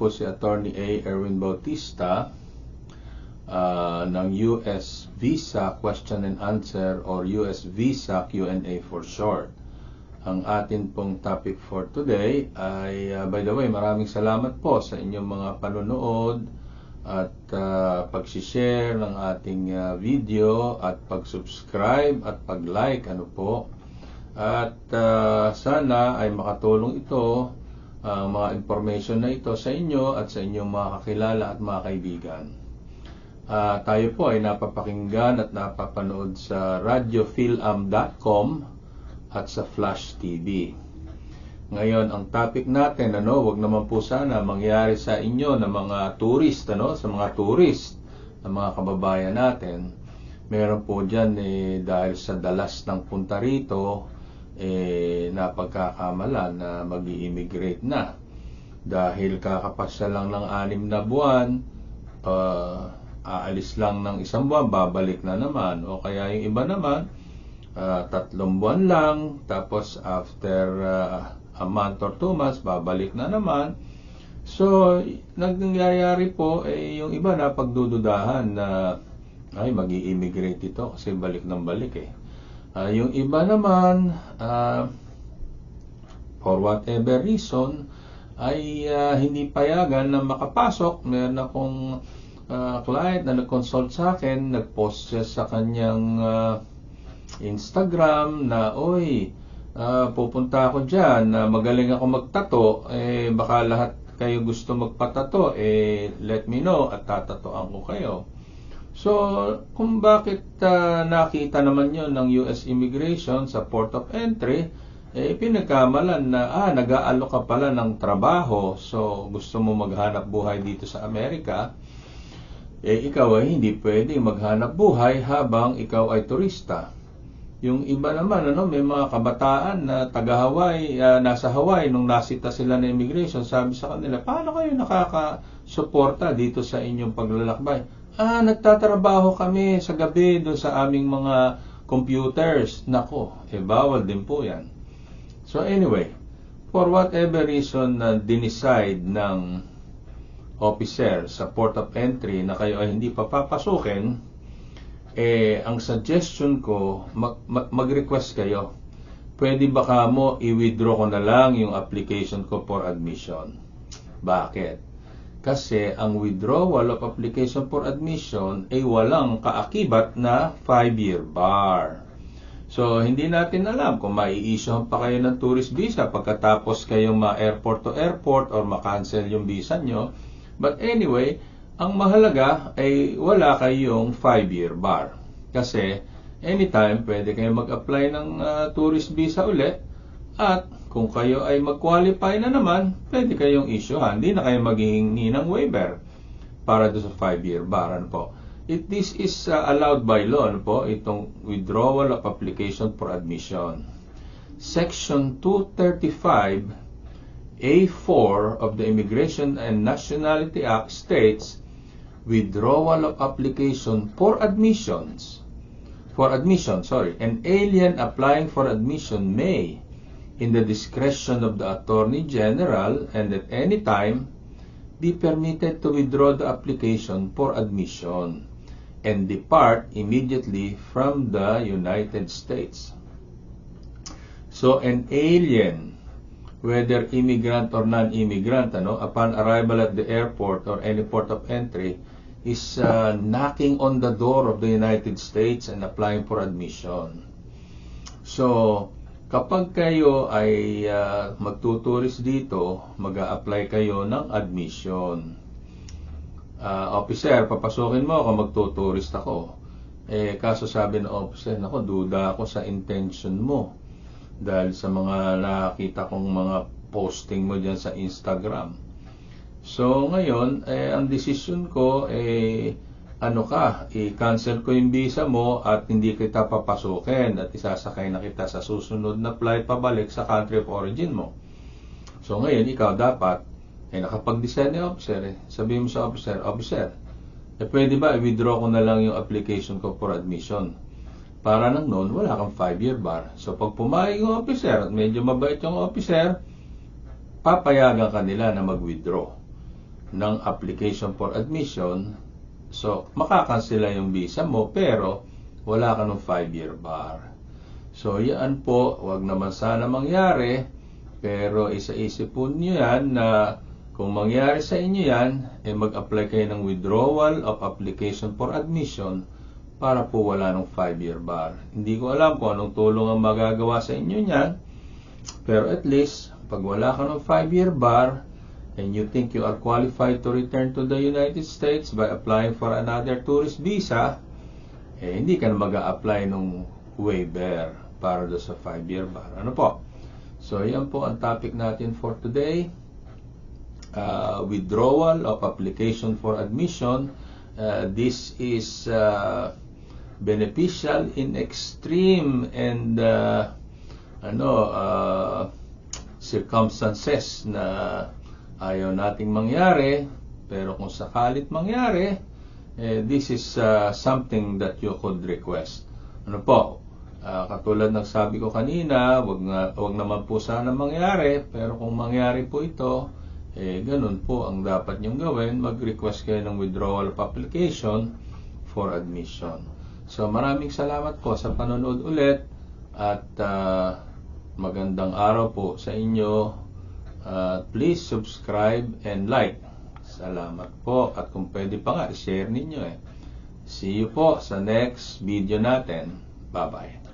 po si Attorney A. Erwin Bautista ng US Visa Question and Answer or US Visa Q&A for short. Ang atin pong topic for today ay, by the way, maraming salamat po sa inyong mga panonood at pag-share ng ating video at pag-subscribe at pag-like, At sana ay makatulong ito, mga information na ito sa inyo at sa inyong mga kakilala at mga kaibigan. Tayo po ay napapakinggan at napapanood sa radiofilam.com at sa Flash TV. Ngayon, ang topic natin, wag naman po sana mangyari sa inyo na mga tourist, sa mga tourist, na mga kababayan natin. Meron po dyan dahil sa dalas ng punta rito, napagkakamalan na mag-i-immigrate na dahil kakapasya lang ng 6 na buwan, aalis lang ng 1 buwan, babalik na naman, o kaya yung iba naman 3 buwan lang, tapos after a month or 2 months babalik na naman. So nangyayari po yung iba na pagdududahan na ay mag-i-immigrate ito kasi balik ng balik yung iba naman, for whatever reason, ay hindi payagan na makapasok. Meron akong client na nag-consult sa akin, nag-post siya sa kanyang Instagram na, pupunta ako dyan, magaling ako magtato, baka lahat kayo gusto magpatato, let me know at tatatoan ko kayo. So, kung bakit nakita naman yon ng US Immigration sa Port of Entry, pinagkamalan na nag-aalok ka pala ng trabaho, so gusto mo maghanap buhay dito sa Amerika, ikaw ay hindi pwedeng maghanap buhay habang ikaw ay turista. Yung iba naman, may mga kabataan na taga-Hawaii, nasa Hawaii, nung nasita sila na immigration, sabi sa kanila, paano kayo nakakasuporta dito sa inyong paglalakbay? Nagtatrabaho kami sa gabi doon sa aming mga computers. Nako, bawal din po yan. So anyway, for whatever reason na dinicide ng officer sa Port of Entry na kayo ay hindi papapasukin, ang suggestion ko, mag-request kayo. Pwede baka mo i-withdraw ko na lang yung application ko for admission. Bakit? Kasi ang withdrawal of application for admission ay walang kaakibat na 5-year bar. So, hindi natin alam kung mai-issuehan pa kayo ng tourist visa pagkatapos kayong ma-airport to airport or ma-cancel yung visa nyo. But anyway, ang mahalaga ay wala kayong 5-year bar. Kasi anytime pwede kayong mag-apply ng tourist visa ulit at kung kayo ay mag-qualify na naman, pwede kayong issuehan. Hindi na kayo maghihingi ng waiver para doon sa 5-year bar. This is allowed by law, itong withdrawal of application for admission. Section 235 A4 of the Immigration and Nationality Act states, withdrawal of application for admission, an alien applying for admission may, in the discretion of the Attorney General and at any time, be permitted to withdraw the application for admission and depart immediately from the United States. So, an alien, whether immigrant or non-immigrant, upon arrival at the airport or any port of entry, is knocking on the door of the United States and applying for admission. So, kapag kayo ay magtuturis dito, mag-a-apply kayo ng admission. Officer, papasukin mo ako, magtuturist ako. Kaso sabi ng officer, duda ako sa intention mo. Dahil sa mga nakita kong mga posting mo dyan sa Instagram. So ngayon, ang decision ko, i-cancel ko yung visa mo at hindi kita papasukin at isasakay na kita sa susunod na flight pabalik sa country of origin mo. So ngayon, ikaw dapat, nakapag-design ni officer, sabihin mo sa officer, pwede ba i-withdraw ko na lang yung application ko for admission? Para nang noon, wala kang 5-year bar. So pag pumayag yung officer at medyo mabait yung officer, papayagan ka nila na mag-withdraw. ng application for admission, so makakansela yung visa mo pero wala ka ng 5-year bar. So yan po, wag naman sana mangyari, pero isa-isip po niyo yan na kung mangyari sa inyo yan, mag-apply kayo ng withdrawal of application for admission para po wala ng 5-year bar. Hindi ko alam kung anong tulong ang magagawa sa inyo niyan, pero at least, pag wala ka ng 5-year bar, and you think you are qualified to return to the United States by applying for another tourist visa, hindi ka na mag-a-apply ng waiver para do sa 5-year bar. Ano po? So, yan po ang topic natin for today. Withdrawal of application for admission. This is beneficial in extreme and circumstances na ayaw nating mangyari, pero kung sakalit mangyari, this is something that you could request. Ano po? Katulad ng sabi ko kanina, wag naman po sana mangyari, pero kung mangyari po ito, ganun po ang dapat nyong gawin, mag-request kayo ng withdrawal of application for admission. So maraming salamat po sa panonood ulit at magandang araw po sa inyo. Please subscribe and like. Salamat po at kung pwede pa nga, share ninyo. See you po sa next video natin. Bye-bye.